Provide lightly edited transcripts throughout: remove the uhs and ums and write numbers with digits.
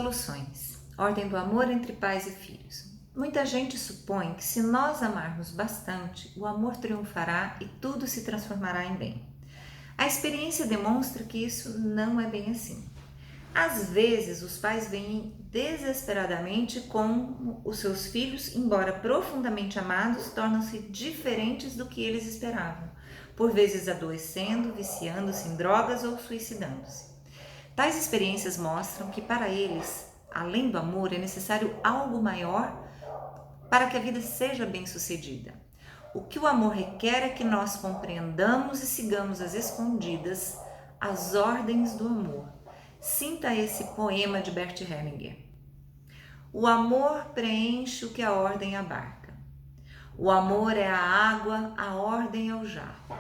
evoluções. Ordem do amor entre pais e filhos. Muita gente supõe que se nós amarmos bastante, o amor triunfará e tudo se transformará em bem. A experiência demonstra que isso não é bem assim. Às vezes, os pais veem desesperadamente como os seus filhos, embora profundamente amados, tornam-se diferentes do que eles esperavam, por vezes adoecendo, viciando-se em drogas ou suicidando-se. Tais experiências mostram que para eles, além do amor, é necessário algo maior para que a vida seja bem-sucedida. O que o amor requer é que nós compreendamos e sigamos às escondidas as ordens do amor. Sinta esse poema de Bert Hellinger. O amor preenche o que a ordem abarca. O amor é a água, a ordem é o jarro.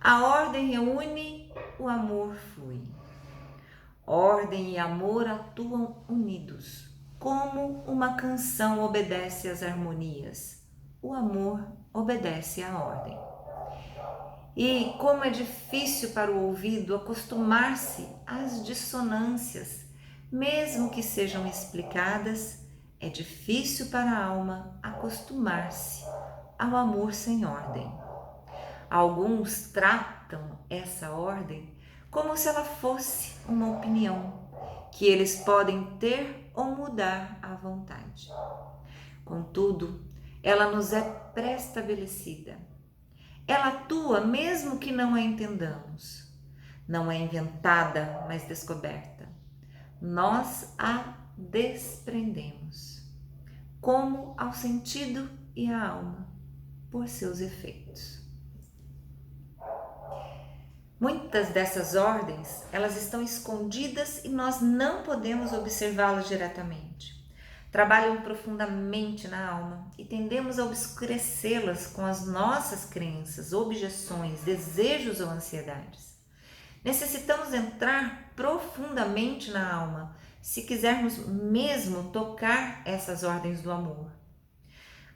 A ordem reúne, o amor flui. Ordem e amor atuam unidos, como uma canção obedece às harmonias. O amor obedece à ordem. E como é difícil para o ouvido acostumar-se às dissonâncias, mesmo que sejam explicadas, é difícil para a alma acostumar-se ao amor sem ordem. Alguns tratam essa ordem como se ela fosse uma opinião que eles podem ter ou mudar à vontade. Contudo, ela nos é pré-estabelecida. Ela atua mesmo que não a entendamos. Não é inventada, mas descoberta. Nós a desprendemos, como ao sentido e à alma, por seus efeitos. Muitas dessas ordens, elas estão escondidas e nós não podemos observá-las diretamente. Trabalham profundamente na alma e tendemos a obscurecê-las com as nossas crenças, objeções, desejos ou ansiedades. Necessitamos entrar profundamente na alma se quisermos mesmo tocar essas ordens do amor.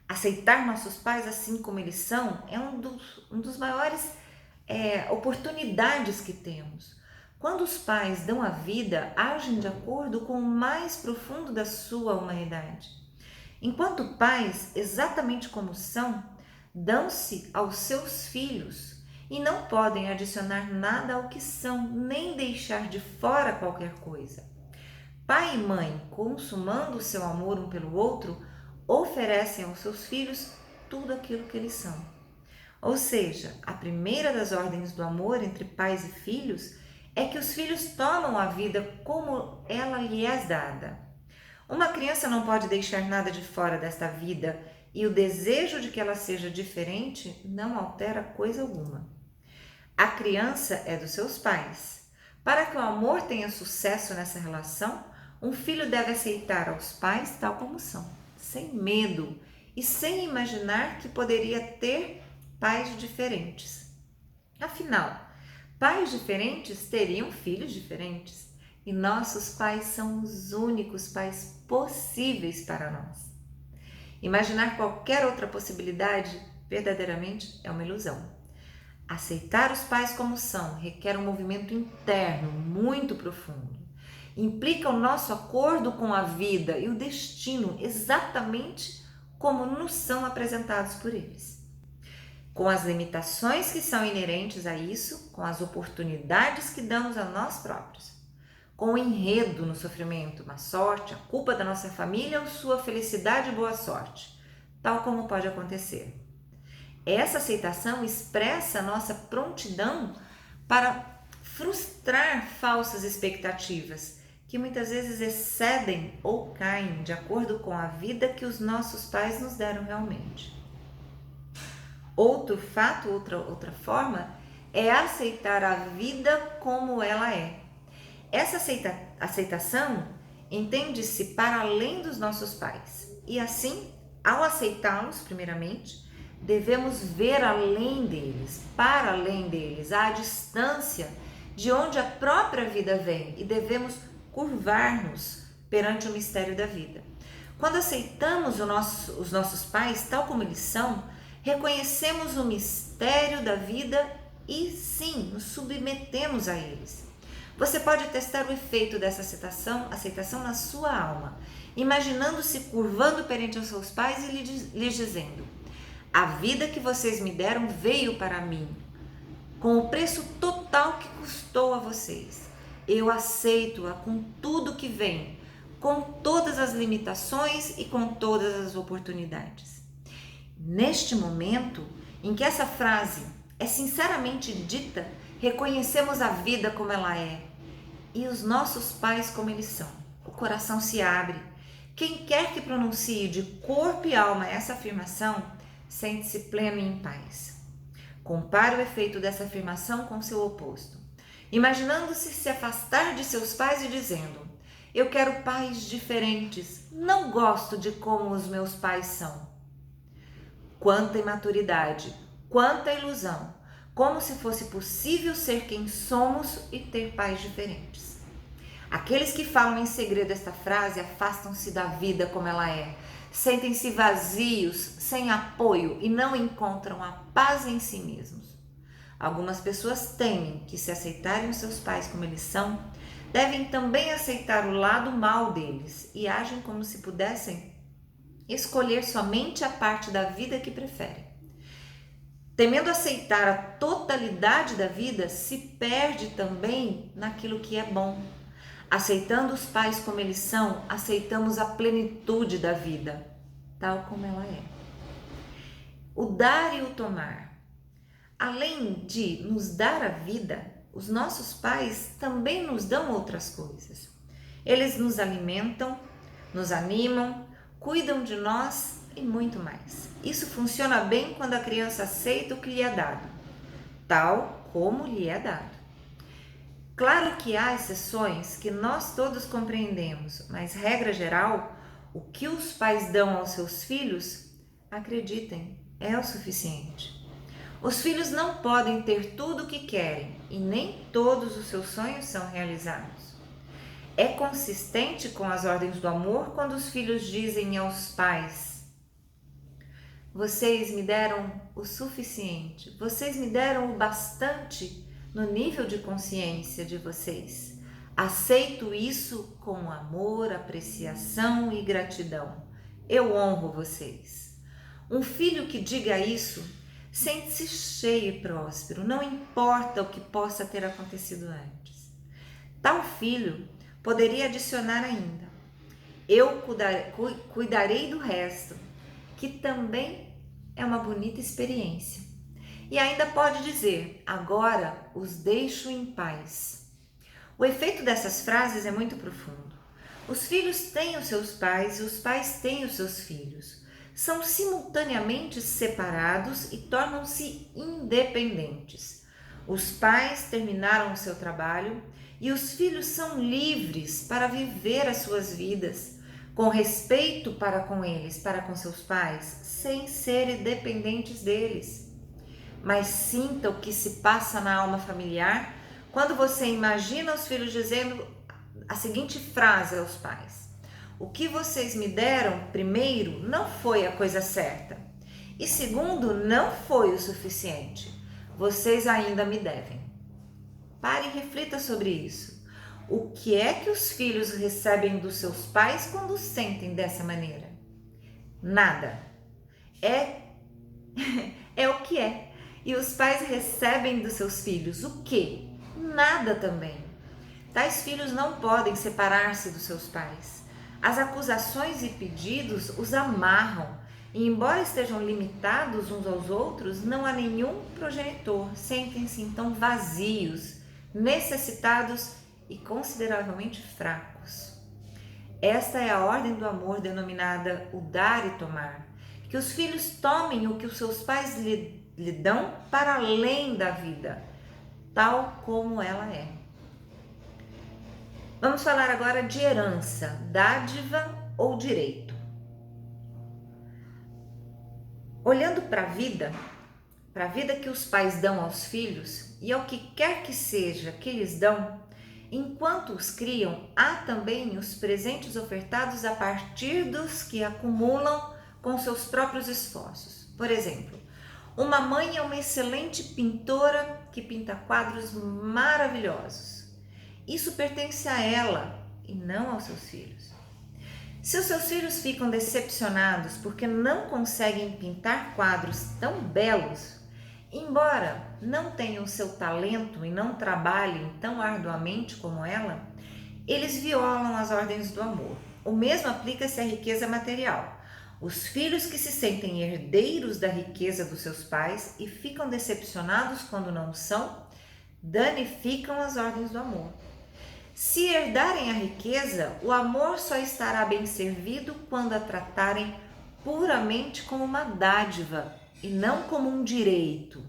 Aceitar nossos pais assim como eles são é um dos maiores oportunidades que temos. Quando os pais dão a vida, agem de acordo com o mais profundo da sua humanidade. Enquanto pais, exatamente como são, dão-se aos seus filhos e não podem adicionar nada ao que são, nem deixar de fora qualquer coisa. Pai e mãe, consumando o seu amor um pelo outro, oferecem aos seus filhos tudo aquilo que eles são. Ou seja, a primeira das ordens do amor entre pais e filhos é que os filhos tomam a vida como ela lhe é dada. Uma criança não pode deixar nada de fora desta vida e o desejo de que ela seja diferente não altera coisa alguma. A criança é dos seus pais. Para que o amor tenha sucesso nessa relação, um filho deve aceitar aos pais tal como são, sem medo e sem imaginar que poderia ter pais diferentes. Afinal, pais diferentes teriam filhos diferentes e nossos pais são os únicos pais possíveis para nós. Imaginar qualquer outra possibilidade verdadeiramente é uma ilusão. Aceitar os pais como são requer um movimento interno muito profundo. Implica o nosso acordo com a vida e o destino exatamente como nos são apresentados por eles. Com as limitações que são inerentes a isso, com as oportunidades que damos a nós próprios, com o enredo no sofrimento, má sorte, a culpa da nossa família ou sua felicidade e boa sorte, tal como pode acontecer. Essa aceitação expressa a nossa prontidão para frustrar falsas expectativas, que muitas vezes excedem ou caem de acordo com a vida que os nossos pais nos deram realmente. Outro fato, outra forma, é aceitar a vida como ela é. Essa aceitação entende-se para além dos nossos pais. E assim, ao aceitá-los, primeiramente, devemos ver além deles, para além deles, à distância de onde a própria vida vem e devemos curvar-nos perante o mistério da vida. Quando aceitamos os nossos pais tal como eles são, reconhecemos o mistério da vida e sim, nos submetemos a eles. Você pode testar o efeito dessa aceitação na sua alma, imaginando-se curvando perante os seus pais e lhes dizendo: a vida que vocês me deram veio para mim, com o preço total que custou a vocês. Eu aceito-a com tudo que vem, com todas as limitações e com todas as oportunidades. Neste momento em que essa frase é sinceramente dita, reconhecemos a vida como ela é e os nossos pais como eles são. O coração se abre. Quem quer que pronuncie de corpo e alma essa afirmação, sente-se pleno e em paz. Compare o efeito dessa afirmação com seu oposto, imaginando-se se afastar de seus pais e dizendo: eu quero pais diferentes, não gosto de como os meus pais são. Quanta imaturidade, quanta ilusão, como se fosse possível ser quem somos e ter pais diferentes. Aqueles que falam em segredo esta frase afastam-se da vida como ela é, sentem-se vazios, sem apoio e não encontram a paz em si mesmos. Algumas pessoas temem que, se aceitarem os seus pais como eles são, devem também aceitar o lado mal deles e agem como se pudessem escolher somente a parte da vida que preferem. Temendo aceitar a totalidade da vida, se perde também naquilo que é bom. Aceitando os pais como eles são, aceitamos a plenitude da vida, tal como ela é. O dar e o tomar. Além de nos dar a vida, os nossos pais também nos dão outras coisas. Eles nos alimentam, nos animam, cuidam de nós e muito mais. Isso funciona bem quando a criança aceita o que lhe é dado, tal como lhe é dado. Claro que há exceções que nós todos compreendemos, mas regra geral, o que os pais dão aos seus filhos, acreditem, é o suficiente. Os filhos não podem ter tudo o que querem e nem todos os seus sonhos são realizados. É consistente com as ordens do amor quando os filhos dizem aos pais: vocês me deram o suficiente, vocês me deram o bastante no nível de consciência de vocês. Aceito isso com amor, apreciação e gratidão. Eu honro vocês. Um filho que diga isso sente-se cheio e próspero, não importa o que possa ter acontecido antes. Tal filho poderia adicionar ainda: eu cuidarei do resto, que também é uma bonita experiência. E ainda pode dizer: agora os deixo em paz. O efeito dessas frases é muito profundo. Os filhos têm os seus pais e os pais têm os seus filhos. São simultaneamente separados e tornam-se independentes. Os pais terminaram o seu trabalho e os filhos são livres para viver as suas vidas, com respeito para com eles, para com seus pais, sem serem dependentes deles. Mas sinta o que se passa na alma familiar quando você imagina os filhos dizendo a seguinte frase aos pais: o que vocês me deram, primeiro, não foi a coisa certa, e segundo, não foi o suficiente. Vocês ainda me devem. Pare e reflita sobre isso. O que é que os filhos recebem dos seus pais quando sentem dessa maneira? Nada. É o que é. E os pais recebem dos seus filhos o quê? Nada também. Tais filhos não podem separar-se dos seus pais. As acusações e pedidos os amarram, e embora estejam limitados uns aos outros, não há nenhum progenitor. Sentem-se então vazios, necessitados e consideravelmente fracos. Esta é a ordem do amor denominada o dar e tomar. Que os filhos tomem o que os seus pais lhe dão para além da vida, tal como ela é. Vamos falar agora de herança, dádiva ou direito. Olhando para a vida que os pais dão aos filhos e ao que quer que seja que lhes dão, enquanto os criam, há também os presentes ofertados a partir dos que acumulam com seus próprios esforços. Por exemplo, uma mãe é uma excelente pintora que pinta quadros maravilhosos. Isso pertence a ela e não aos seus filhos. Se os seus filhos ficam decepcionados porque não conseguem pintar quadros tão belos, embora não tenham seu talento e não trabalhem tão arduamente como ela, eles violam as ordens do amor. O mesmo aplica-se à riqueza material. Os filhos que se sentem herdeiros da riqueza dos seus pais e ficam decepcionados quando não são, danificam as ordens do amor. Se herdarem a riqueza, o amor só estará bem servido quando a tratarem puramente como uma dádiva e não como um direito.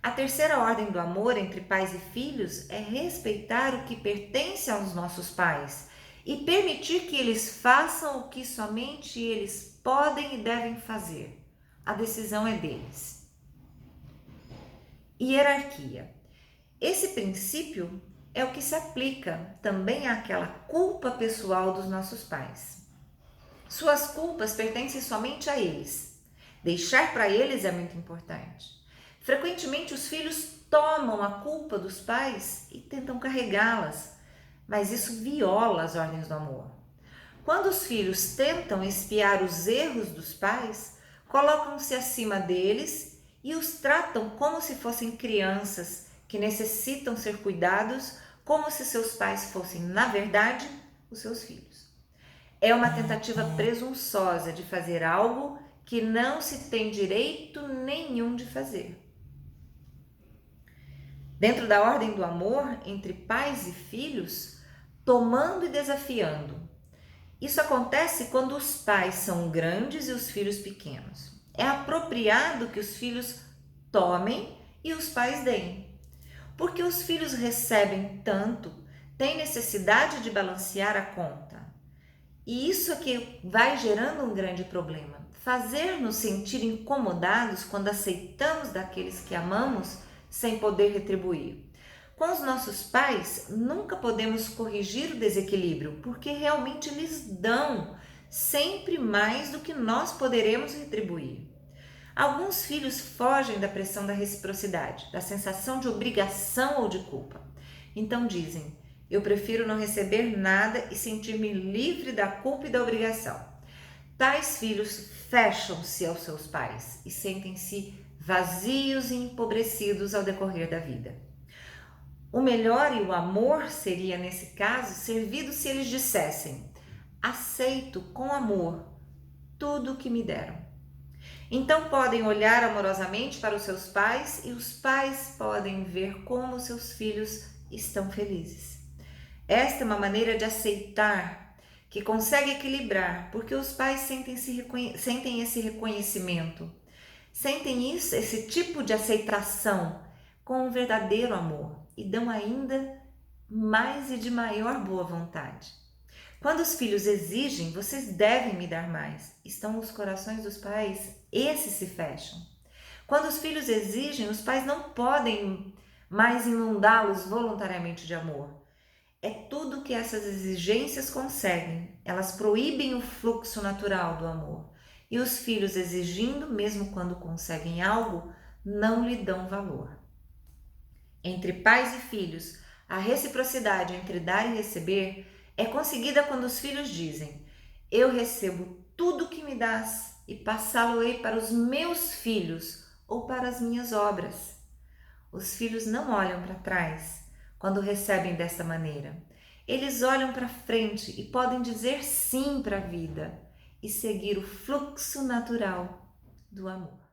A terceira ordem do amor entre pais e filhos é respeitar o que pertence aos nossos pais e permitir que eles façam o que somente eles podem e devem fazer. A decisão é deles. Hierarquia. Esse princípio é o que se aplica também àquela culpa pessoal dos nossos pais. Suas culpas pertencem somente a eles. Deixar para eles é muito importante. Frequentemente os filhos tomam a culpa dos pais e tentam carregá-las, mas isso viola as ordens do amor. Quando os filhos tentam espiar os erros dos pais, colocam-se acima deles e os tratam como se fossem crianças que necessitam ser cuidados, como se seus pais fossem, na verdade, os seus filhos. É uma tentativa presunçosa de fazer algo que não se tem direito nenhum de fazer. Dentro da ordem do amor entre pais e filhos, tomando e desafiando. Isso acontece quando os pais são grandes e os filhos pequenos. É apropriado que os filhos tomem e os pais deem. Porque os filhos recebem tanto, têm necessidade de balancear a conta. E isso é que vai gerando um grande problema. Fazer-nos sentir incomodados quando aceitamos daqueles que amamos sem poder retribuir. Com os nossos pais, nunca podemos corrigir o desequilíbrio, porque realmente eles dão sempre mais do que nós poderemos retribuir. Alguns filhos fogem da pressão da reciprocidade, da sensação de obrigação ou de culpa. Então dizem: eu prefiro não receber nada e sentir-me livre da culpa e da obrigação. Tais filhos fecham-se aos seus pais e sentem-se vazios e empobrecidos ao decorrer da vida. O melhor e o amor seria, nesse caso, servido se eles dissessem: aceito com amor tudo o que me deram. Então podem olhar amorosamente para os seus pais e os pais podem ver como seus filhos estão felizes. Esta é uma maneira de aceitar que consegue equilibrar, porque os pais sentem esse reconhecimento, sentem esse tipo de aceitação com um verdadeiro amor e dão ainda mais e de maior boa vontade. Quando os filhos exigem, vocês devem me dar mais, estão nos corações dos pais, esses se fecham. Quando os filhos exigem, os pais não podem mais inundá-los voluntariamente de amor. É tudo que essas exigências conseguem. Elas proíbem o fluxo natural do amor. E os filhos exigindo, mesmo quando conseguem algo, não lhe dão valor. Entre pais e filhos, a reciprocidade entre dar e receber é conseguida quando os filhos dizem: eu recebo tudo que me dás e passá-lo-ei para os meus filhos ou para as minhas obras. Os filhos não olham para trás quando recebem desta maneira. Eles olham para frente e podem dizer sim para a vida e seguir o fluxo natural do amor.